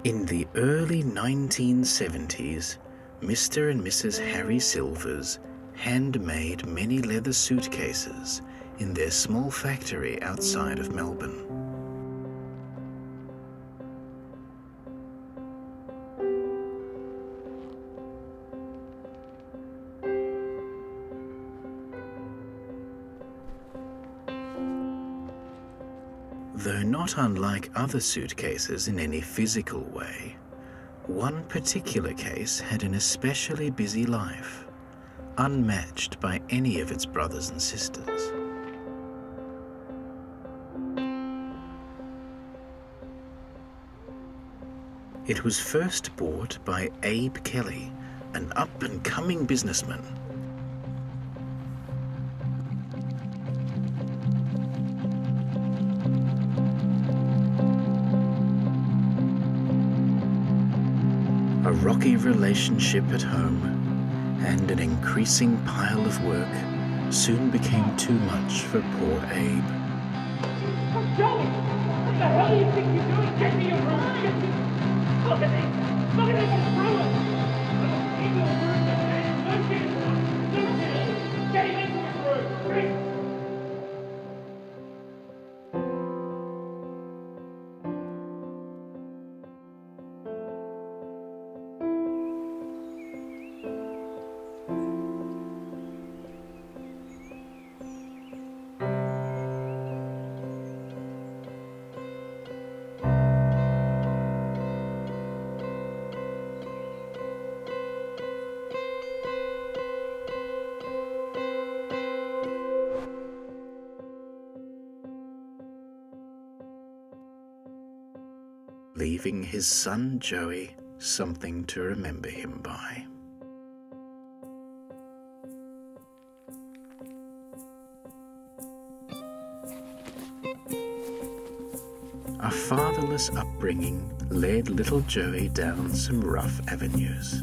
In the early 1970s, Mr. and Mrs. Harry Silvers handmade many leather suitcases in their small factory outside of Melbourne. Though not unlike other suitcases in any physical way, one particular case had an especially busy life, unmatched by any of its brothers and sisters. It was first bought by Abe Kelly, an up-and-coming businessman. A rocky relationship at home and an increasing pile of work soon became too much for poor Abe. Joey! What the hell do you think you're doing? Get me a room! Get me... Look at this! Look at this! It's ruined! Give me a room that has no chance! Get him into his room! Quick! Leaving his son Joey something to remember him by. A fatherless upbringing led little Joey down some rough avenues.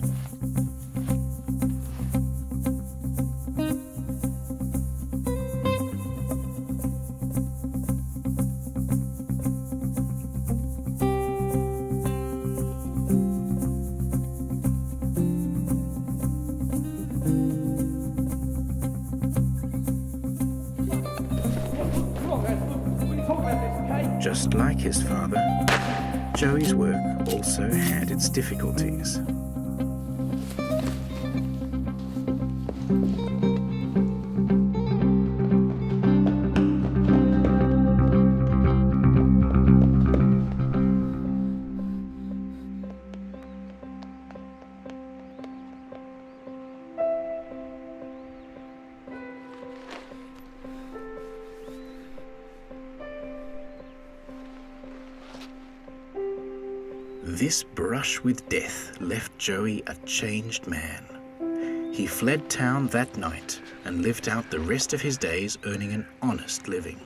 Just like his father, Joey's work also had its difficulties. This brush with death left Joey a changed man. He fled town that night and lived out the rest of his days earning an honest living.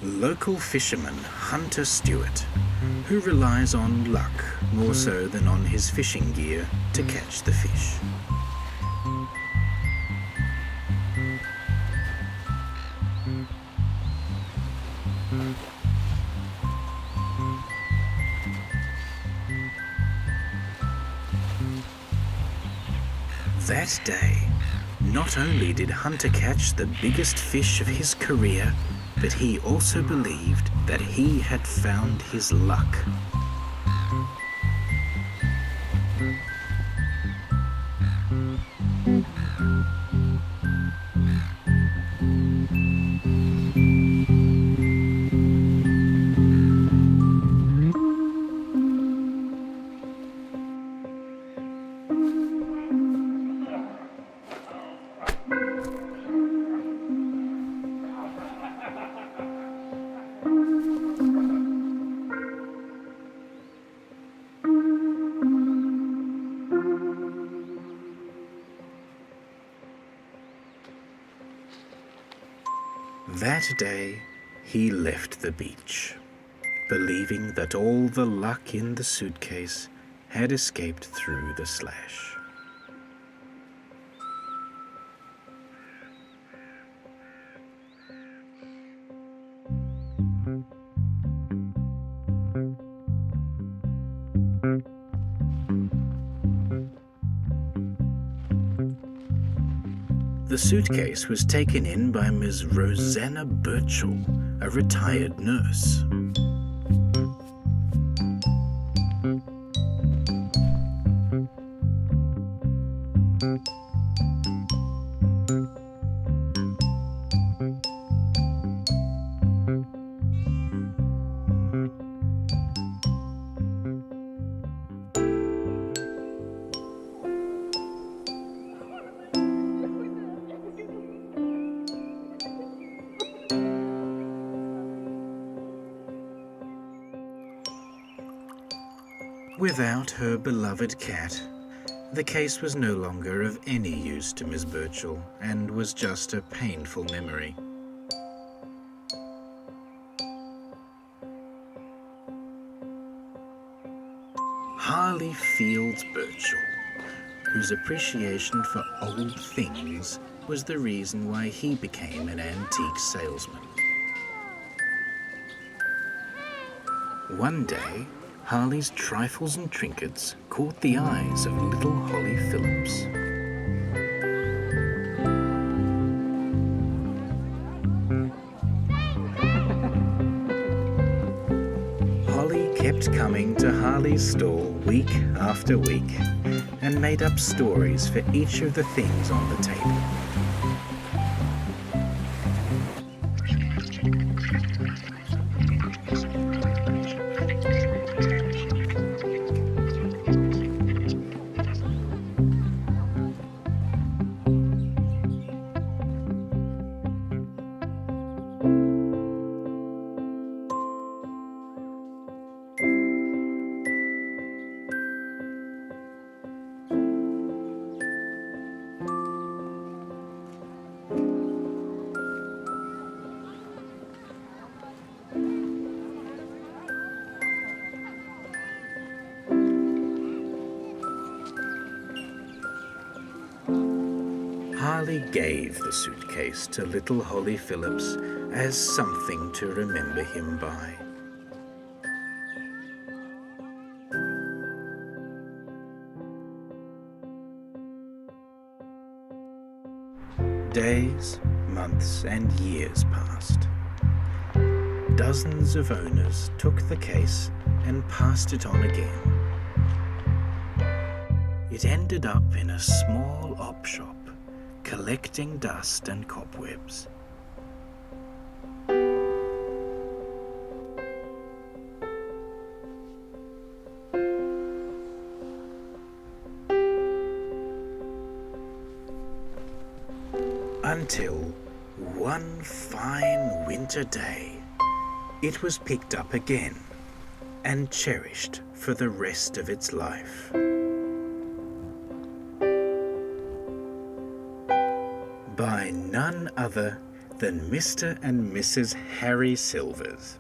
Local fisherman Hunter Stewart, who relies on luck more so than on his fishing gear to catch the fish. That day, not only did Hunter catch the biggest fish of his career, but he also believed that he had found his luck. That day, he left the beach, believing that all the luck in the suitcase had escaped through the slash. The suitcase was taken in by Ms. Rosanna Birchall, a retired nurse. Without her beloved cat, the case was no longer of any use to Miss Birchall and was just a painful memory. Harley Fields Birchall, whose appreciation for old things was the reason why he became an antique salesman. One day, Harley's trifles and trinkets caught the eyes of little Holly Phillips. Holly kept coming to Harley's stall week after week and made up stories for each of the things on the table. Harley gave the suitcase to little Holly Phillips as something to remember him by. Days, months, and years passed. Dozens of owners took the case and passed it on again. It ended up in a small op shop, collecting dust and cobwebs. Until one fine winter day, it was picked up again and cherished for the rest of its life. By none other than Mr. and Mrs. Harry Silvers.